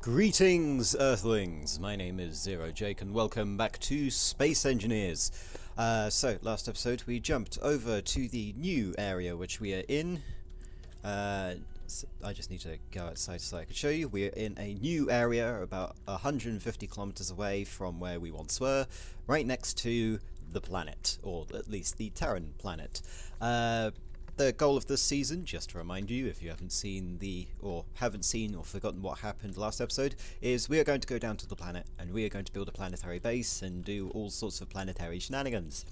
Greetings, Earthlings! My name is Zero Jake, and welcome back to Space Engineers. So, last episode we jumped over to the new area which we are in. I just need to go outside so I can show you. We are in a new area about 150 kilometers away from where we once were, right next to the planet, or at least the Terran planet. The goal of this season, just to remind you if you haven't seen or forgotten what happened last episode, is we are going to go down to the planet and we are going to build a planetary base and do all sorts of planetary shenanigans.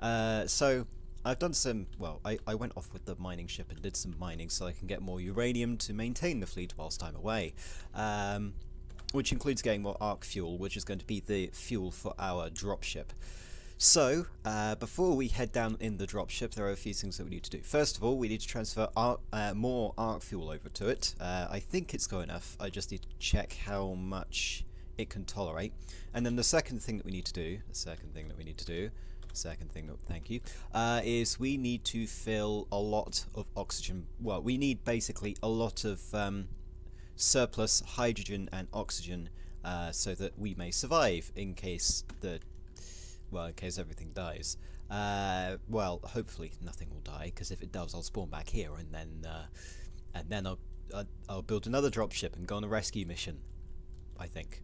So I've done some, I went off with the mining ship and did some mining so I can get more uranium to maintain the fleet whilst I'm away. Which includes getting more arc fuel, which is going to be the fuel for our dropship. So, before we head down in the dropship, there are a few things that we need to do. First of all, we need to transfer more arc fuel over to it. I think it's got enough. I just need to check how much it can tolerate. And then the second thing that we need to do, is we need to fill a lot of oxygen. Well, we need basically a lot of surplus hydrogen and oxygen so that we may survive in case everything dies. Well, hopefully nothing will die, because if it does, I'll spawn back here, and then I'll build another dropship and go on a rescue mission, I think.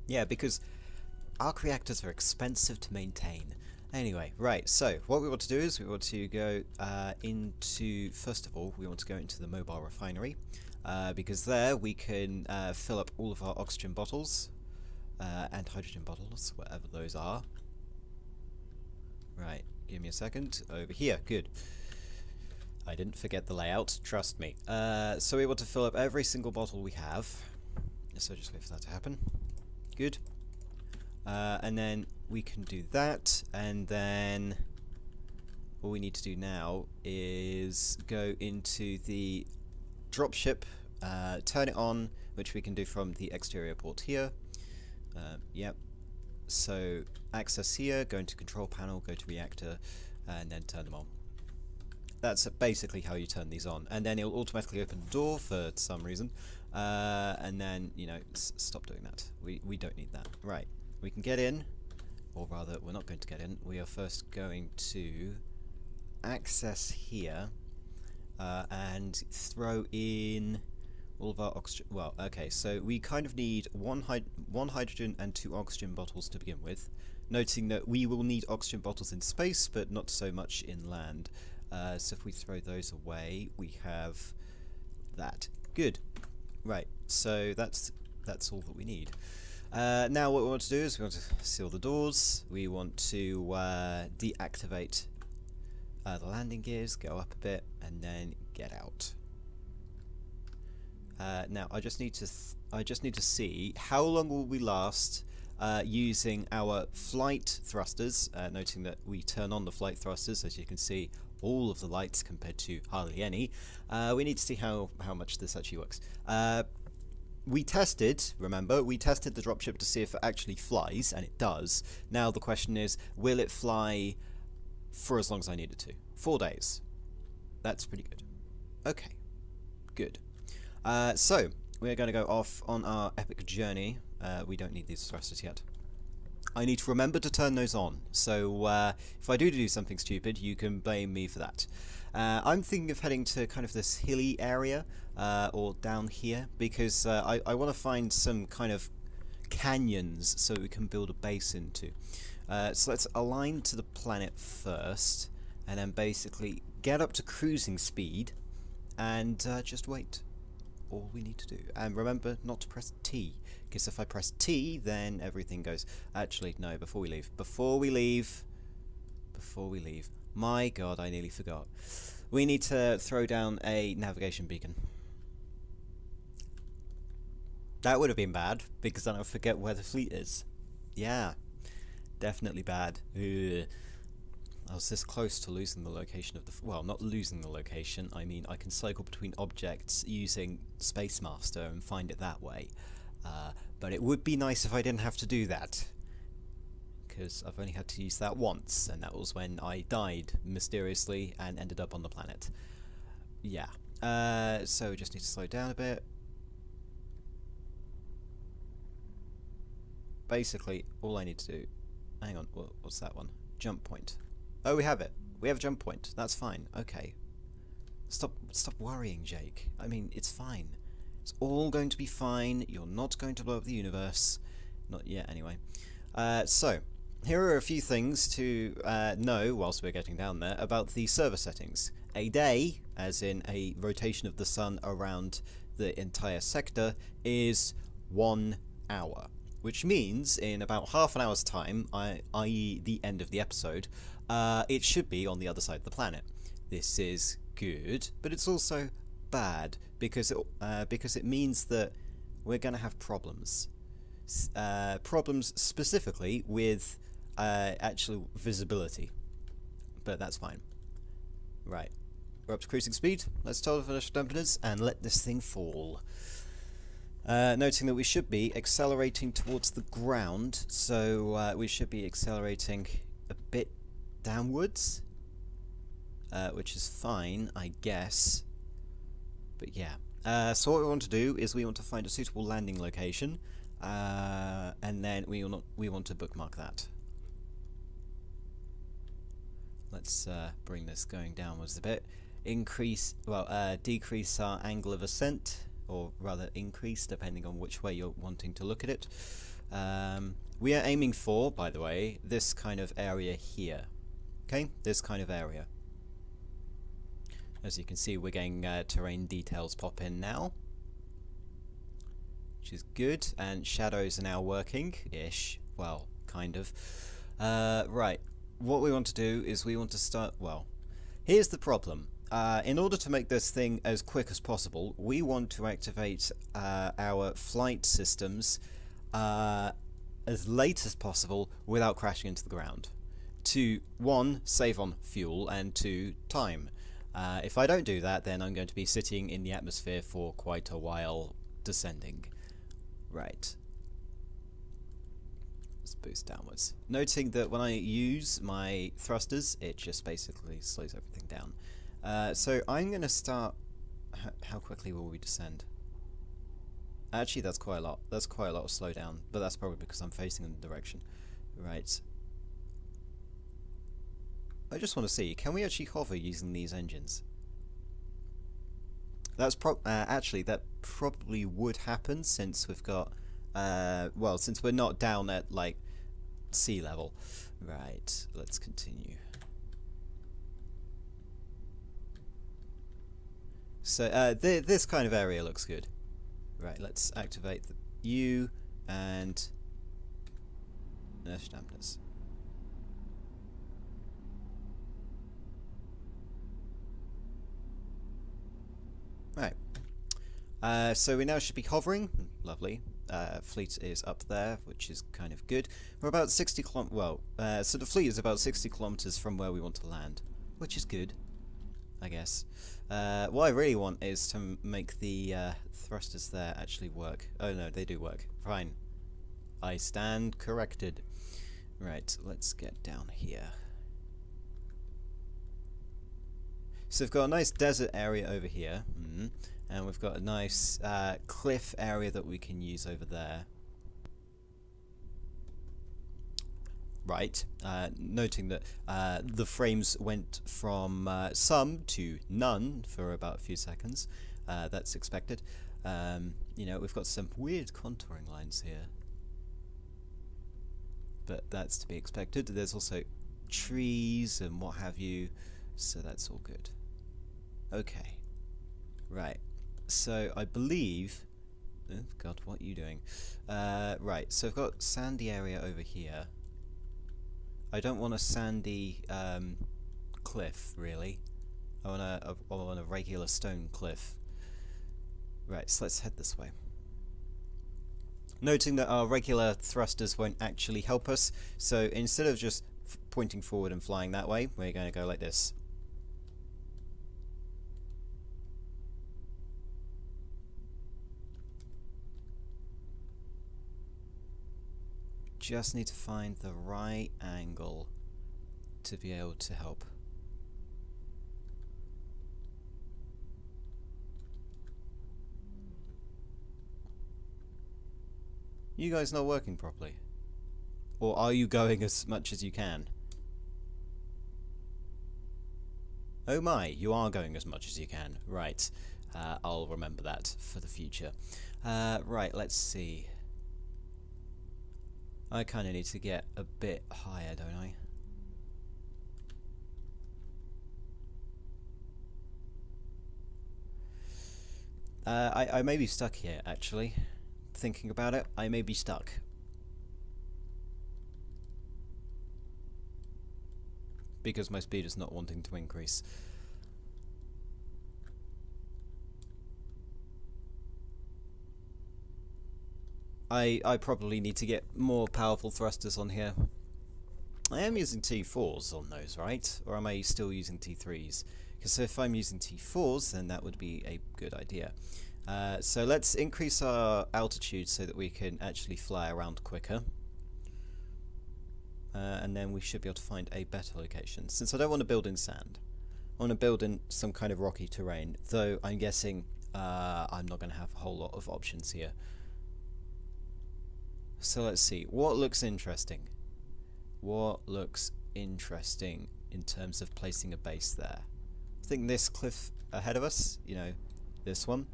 Yeah, because arc reactors are expensive to maintain. Anyway, right, so what we want to do is we want to go first of all, we want to go into the mobile refinery, because there we can fill up all of our oxygen bottles, and hydrogen bottles, whatever those are. Right, give me a second. Over here, good. I didn't forget the layout, trust me. So we want to fill up every single bottle we have. So just wait for that to happen. Good. And then we can do that, and then all we need to do now is go into the dropship, turn it on, which we can do from the exterior port here. Yep. So access here, go into control panel, go to reactor, and then turn them on. That's basically how you turn these on, and then it'll automatically open the door for some reason, and then stop doing that. We don't need that. Right. We can get in, or rather, we're not going to get in. We are first going to access here and throw in all of our oxygen. Well, okay, so we kind of need one hydrogen and 2 oxygen bottles to begin with, noting that we will need oxygen bottles in space, but not so much in land. So if we throw those away, we have that. Good. Right, so that's all that we need. Now what we want to do is we want to seal the doors. We want to deactivate the landing gears, go up a bit, and then get out. Now I just need to see how long will we last using our flight thrusters, noting that we turn on the flight thrusters, as you can see all of the lights compared to hardly any. We need to see how much this actually works. Remember, we tested the dropship to see if it actually flies, and it does. Now the question is, will it fly for as long as I need it to? 4 days. That's pretty good. Okay, good. So, we're going to go off on our epic journey. We don't need these thrusters yet. I need to remember to turn those on, so if I do something stupid, you can blame me for that. I'm thinking of heading to kind of this hilly area, or down here, because I want to find some kind of canyons so we can build a base into. So let's align to the planet first, and then basically get up to cruising speed, and just wait. All we need to do. And remember not to press T, because if I press T, then everything goes. Actually, no, before we leave, my god, I nearly forgot. We need to throw down a navigation beacon. That would have been bad, because then I'll forget where the fleet is. Yeah, definitely bad. Ugh. I was this close to losing the location of the... Well, not losing the location, I mean I can cycle between objects using Space Master and find it that way. But it would be nice if I didn't have to do that. Because I've only had to use that once, and that was when I died mysteriously and ended up on the planet. Yeah. So we just need to slow down a bit. basically, all I need to do... Hang on, what's that one? Jump point. Oh, we have it. We have a jump point. That's fine. Okay. Stop worrying, Jake. I mean, it's fine. It's all going to be fine. You're not going to blow up the universe. Not yet, anyway. So, here are a few things to know whilst we're getting down there about the server settings. A day, as in a rotation of the sun around the entire sector, is 1 hour. Which means, in about half an hour's time, i.e. the end of the episode, it should be on the other side of the planet. This is good, but it's also bad, because it means that we're going to have problems. Problems specifically with actual visibility. But that's fine. Right. We're up to cruising speed. Let's tell the dampeners and let this thing fall. Noting that we should be accelerating towards the ground, so we should be accelerating a bit downwards, which is fine, I guess. But yeah. So what we want to do is we want to find a suitable landing location, and then we want to bookmark that. Let's bring this going downwards a bit. Decrease our angle of ascent, or rather increase, depending on which way you're wanting to look at it. We are aiming for, by the way, this kind of area here. Okay, this kind of area. As you can see, we're getting terrain details pop in now, which is good, and shadows are now working-ish. Well, kind of. Right, what we want to do is we want to start... Well, here's the problem. In order to make this thing as quick as possible, we want to activate our flight systems as late as possible without crashing into the ground. To, 1, save on fuel, and 2, time. If I don't do that, then I'm going to be sitting in the atmosphere for quite a while descending. Right. Let's boost downwards. Noting that when I use my thrusters, it just basically slows everything down. So I'm going to start... How quickly will we descend? Actually, that's quite a lot. That's quite a lot of slowdown, but that's probably because I'm facing in the direction. Right. I just want to see, can we actually hover using these engines? That's actually, that probably would happen since we've got... well, since we're not down at, like, sea level. Right, let's continue. So this kind of area looks good. Right, let's activate the U and inertia dampers. Right. So we now should be hovering. Lovely. Fleet is up there, which is kind of good. We're about 60 kilometers. Well, so the fleet is about 60 kilometers from where we want to land, which is good, I guess. What I really want is to make the thrusters there actually work. Oh no, they do work. Fine. I stand corrected. Right, let's get down here. So we've got a nice desert area over here, and we've got a nice cliff area that we can use over there. Right, noting that the frames went from some to none for about a few seconds. That's expected. You know, we've got some weird contouring lines here, but that's to be expected. There's also trees and what have you, so that's all good. Okay, right, so I believe... Oh God, what are you doing? Right, so I've got sandy area over here. I don't want a sandy cliff, really. I want a regular stone cliff. Right, so let's head this way. Noting that our regular thrusters won't actually help us, so instead of just pointing forward and flying that way, we're going to go like this. Just need to find the right angle to be able to help. You guys not working properly. Or are you going as much as you can? Oh my, you are going as much as you can. Right. I'll remember that for the future. Right, let's see. I kind of need to get a bit higher, don't I? I may be stuck here, actually. Thinking about it, I may be stuck. Because my speed is not wanting to increase. I probably need to get more powerful thrusters on here. I am using T4s on those, right? Or am I still using T3s? Because if I'm using T4s, then that would be a good idea. So let's increase our altitude so that we can actually fly around quicker. And then we should be able to find a better location. Since I don't want to build in sand, I want to build in some kind of rocky terrain, though I'm guessing I'm not going to have a whole lot of options here. So let's see, what looks interesting? What looks interesting in terms of placing a base there? I think this cliff ahead of us, you know, this one,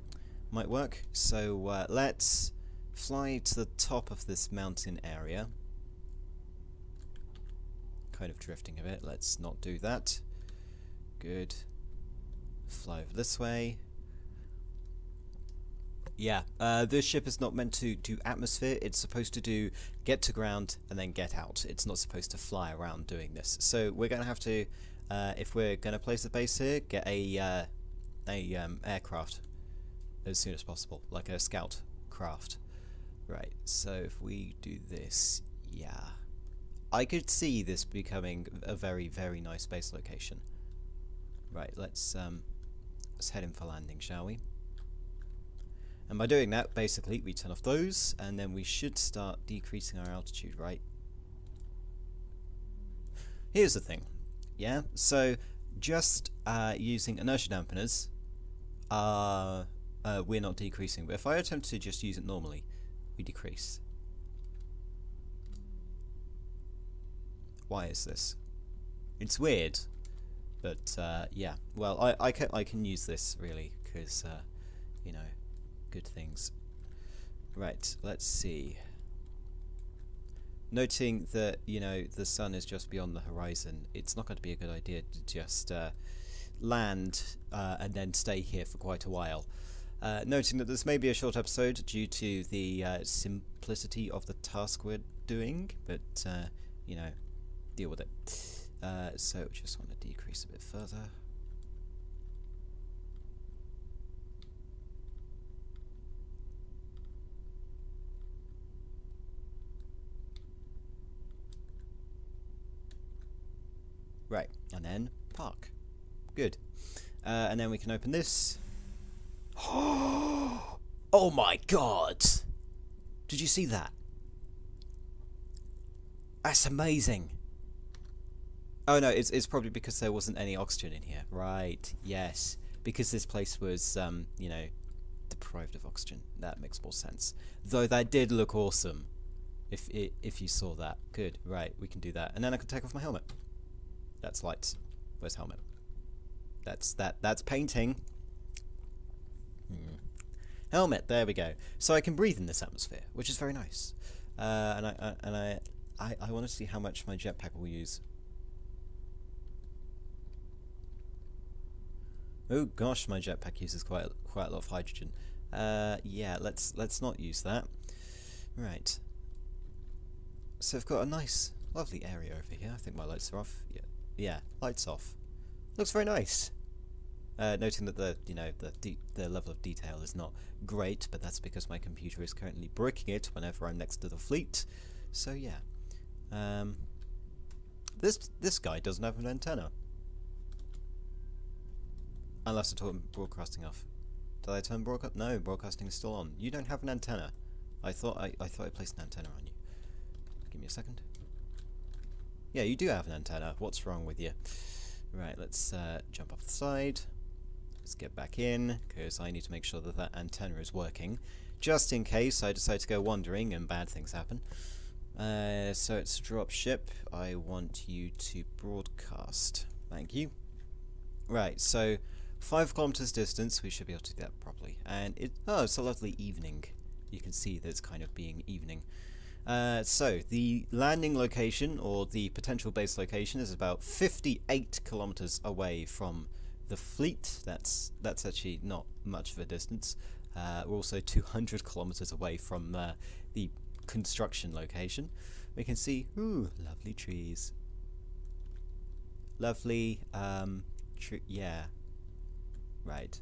might work. So let's fly to the top of this mountain area. Kind of drifting a bit, let's not do that. Good. Fly over this way. Yeah, this ship is not meant to do atmosphere. It's supposed to do get to ground and then get out. It's not supposed to fly around doing this. So we're going to have to, if we're going to place a base here, get a aircraft as soon as possible, like a scout craft. Right. So if we do this, yeah, I could see this becoming a very, very nice base location. Right. Let's head in for landing, shall we? And by doing that, basically, we turn off those, and then we should start decreasing our altitude, right? Here's the thing, yeah? So, just using inertia dampeners, we're not decreasing. But if I attempt to just use it normally, we decrease. Why is this? It's weird, but yeah. Well, I can use this, really, because, you know, good things. Right, let's see. Noting that, you know, the sun is just beyond the horizon, it's not going to be a good idea to just land and then stay here for quite a while. Noting that this may be a short episode due to the simplicity of the task we're doing, but, you know, deal with it. So just want to decrease a bit further. Right, and then park. Good. And then we can open this. Oh my god! Did you see that? That's amazing. Oh no, it's probably because there wasn't any oxygen in here. Right, yes. Because this place was, you know, deprived of oxygen. That makes more sense. Though that did look awesome. If you saw that. Good, right, we can do that. And then I can take off my helmet. That's lights. Where's helmet? That's painting. Helmet, there we go. So I can breathe in this atmosphere, which is very nice. And I want to see how much my jetpack will use. Oh gosh, my jetpack uses quite a lot of hydrogen. Yeah, let's not use that. Right. So I've got a nice, lovely area over here. I think my lights are off. Yeah, lights off. Looks very nice. Noting that the level of detail is not great, but that's because my computer is currently bricking it whenever I'm next to the fleet. So yeah. This guy doesn't have an antenna. Unless I turn broadcasting off. Did I turn broadcast? No, broadcasting is still on. You don't have an antenna. I thought I placed an antenna on you. Give me a second. Yeah, you do have an antenna. What's wrong with you? Right, let's jump off the side. Let's get back in, because I need to make sure that that antenna is working, just in case I decide to go wandering and bad things happen. So it's a drop ship. I want you to broadcast. Thank you. Right, so 5 kilometers distance, we should be able to do that properly. And it's a lovely evening. You can see that it's kind of being evening. So the landing location, or the potential base location, is about 58 kilometers away from the fleet. That's actually not much of a distance. We're also 200 kilometers away from the construction location. We can see, ooh, lovely trees. Lovely, yeah. Right.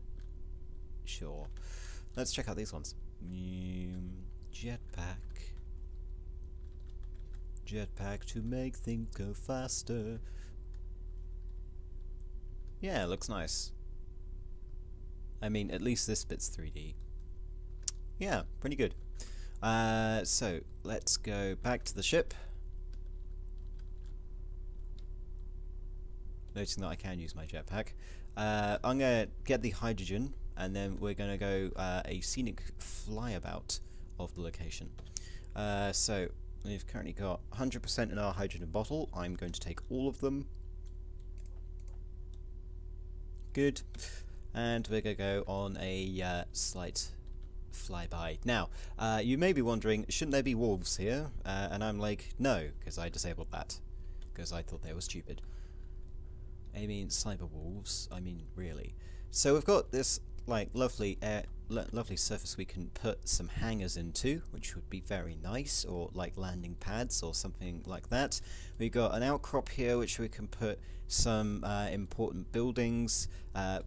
Sure. Let's check out these ones. Jetpack. Jetpack to make things go faster. Yeah, it looks nice. I mean, at least this bit's 3D. Yeah, pretty good. So, let's go back to the ship. Noticing that I can use my jetpack. I'm going to get the hydrogen, and then we're going to go a scenic flyabout of the location. So, we've currently got 100% in our hydrogen bottle. I'm going to take all of them. Good. And we're going to go on a slight flyby. Now, you may be wondering, shouldn't there be wolves here? And I'm like, no, because I disabled that. Because I thought they were stupid. I mean, cyber wolves. I mean, really. So we've got this like lovely surface we can put some hangars into, which would be very nice, or like landing pads or something like that. We've got an outcrop here which we can put some important buildings,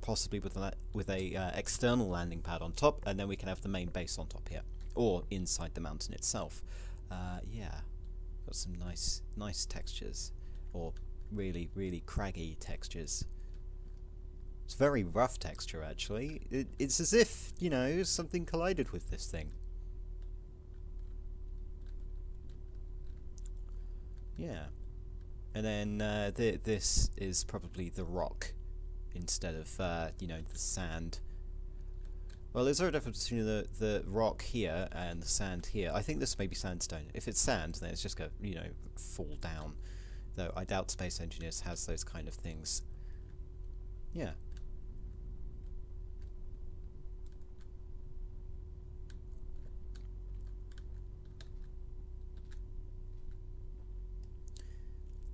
possibly with a external landing pad on top, and then we can have the main base on top here, or inside the mountain itself. Yeah, got some nice textures, or really craggy textures. It's very rough texture, actually. It's as if, you know, something collided with this thing. Yeah. And then this is probably the rock instead of, you know, the sand. Well, is there a difference between the rock here and the sand here? I think this may be sandstone. If it's sand, then it's just going to, you know, fall down. Though I doubt Space Engineers has those kind of things. Yeah.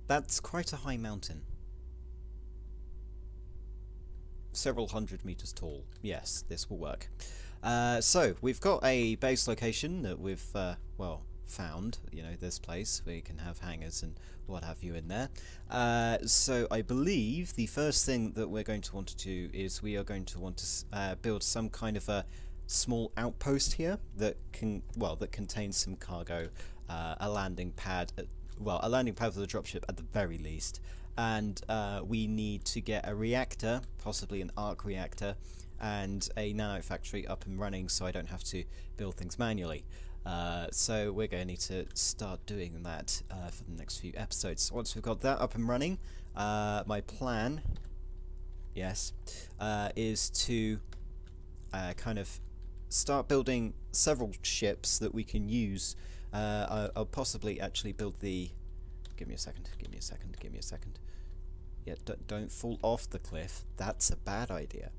That's quite a high mountain. Several hundred meters tall. Yes, this will work. So, we've got a base location that we've, well, found. You know, this place where you can have hangars and what have you in there. So, I believe the first thing that we're going to want to do is we are going to want to build some kind of a small outpost here that contains some cargo, a landing pad, a landing pad for the dropship at the very least, and we need to get a reactor, possibly an arc reactor, and a nano factory up and running so I don't have to build things manually. So we're going to need to start doing that for the next few episodes. So once we've got that up and running, my plan, yes, is to kind of start building several ships that we can use. I'll possibly actually build the... Give me a second. Yeah, don't fall off the cliff. That's a bad idea.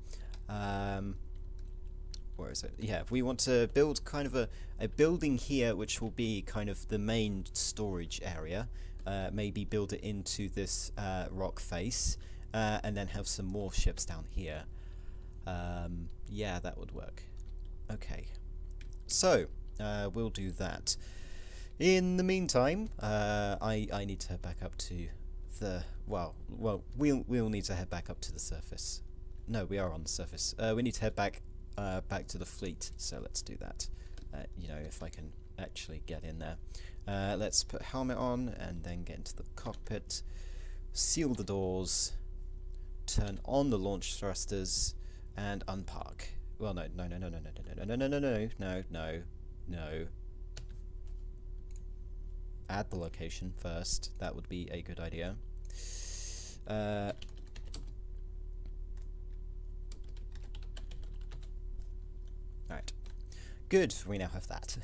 Where is it? Yeah, we want to build kind of a building here which will be kind of the main storage area. Maybe build it into this rock face, and then have some more ships down here. Yeah, that would work. Okay. So, we'll do that. In the meantime, I need to head back up to the... Well, we'll need to head back up to the surface. No, we are on the surface. We need to head back to the fleet, so let's do that. You know, if I can actually get in there. Let's put helmet on, and then get into the cockpit. Seal the doors. Turn on the launch thrusters, and unpark. Well, no. Add the location first. That would be a good idea. Right. Good. We now have that.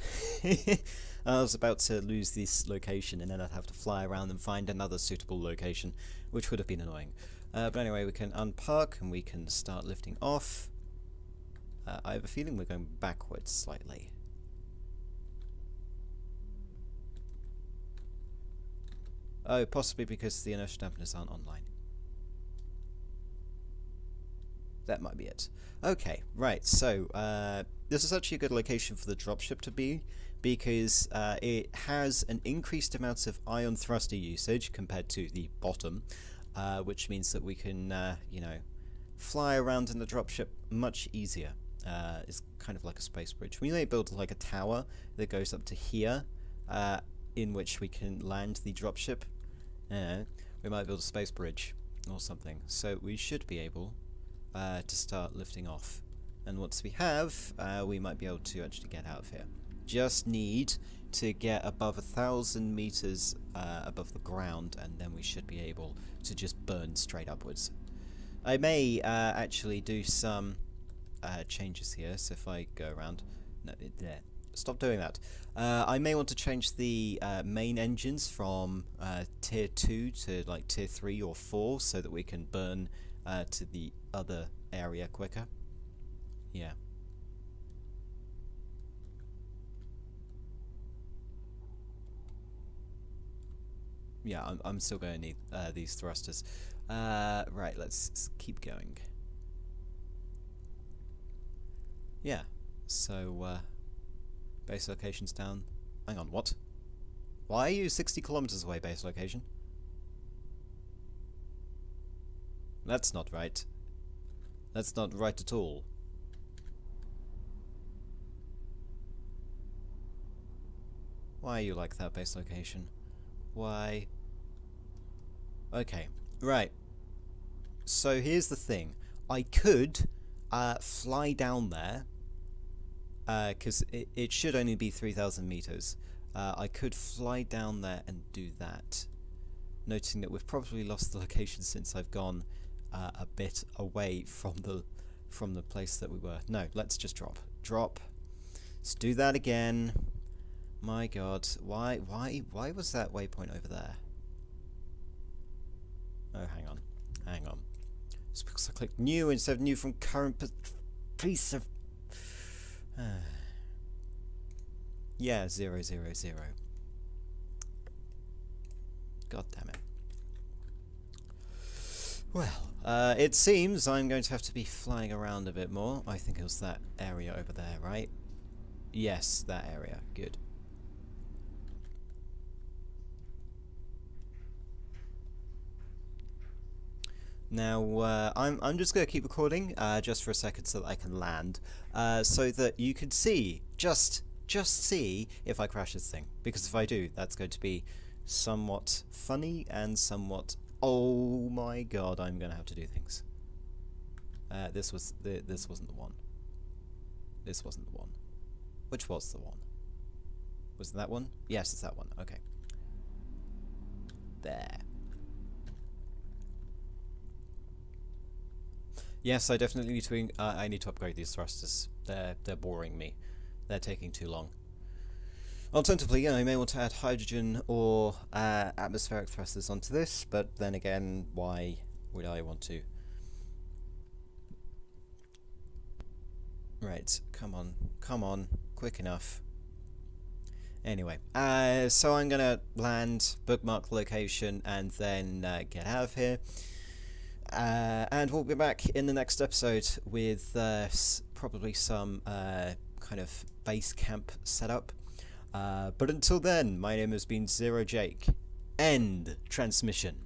I was about to lose this location, and then I'd have to fly around and find another suitable location, which would have been annoying. But anyway, we can unpark and we can start lifting off. I have a feeling we're going backwards slightly. Oh, possibly because the inertial dampeners aren't online. That might be it. Okay, right, so this is actually a good location for the dropship to be, because it has an increased amount of ion thruster usage compared to the bottom, which means that we can, you know, fly around in the dropship much easier. It's kind of like a space bridge. We may build like a tower that goes up to here, in which we can land the dropship. We might build a space bridge or something. So we should be able to start lifting off. And once we have, we might be able to actually get out of here. Just need to get above 1,000 meters above the ground, and then we should be able to just burn straight upwards. I may actually do some changes here, so if I go around... No, there. Stop doing that. I may want to change the main engines from tier 2 to like tier 3 or 4, so that we can burn to the other area quicker. Yeah. Yeah, I'm still going to need these thrusters. Right, let's keep going. Yeah, so base location's down. Hang on, what? Why are you 60 kilometers away, base location? That's not right. That's not right at all. Why are you like that, base location? Why? Okay, right. So here's the thing. I could fly down there, because it should only be 3,000 meters. I could fly down there and do that. Noting that we've probably lost the location since I've gone a bit away from the place that we were. No, let's just drop. Drop. Let's do that again. My God, why was that waypoint over there? Oh, hang on. It's because I clicked new instead of new from current piece of... yeah, 0, 0, 0. God damn it. Well, it seems I'm going to have to be flying around a bit more. I think it was that area over there, right? Yes, that area. Good. Now, I'm just going to keep recording just for a second so that I can land, so that you can see, just see if I crash this thing. Because if I do, that's going to be somewhat funny and somewhat, oh my God, I'm going to have to do things. This wasn't the one. This wasn't the one. Which was the one? Was it that one? Yes, it's that one. Okay. There. Yes, I definitely need to. I need to upgrade these thrusters. They're boring me. They're taking too long. Alternatively, I may want to add hydrogen or atmospheric thrusters onto this, but then again, why would I want to? Right, come on, quick enough. Anyway, so I'm gonna land, bookmark the location, and then get out of here. And we'll be back in the next episode with probably some kind of base camp setup. But until then, my name has been Zero Jake. End transmission.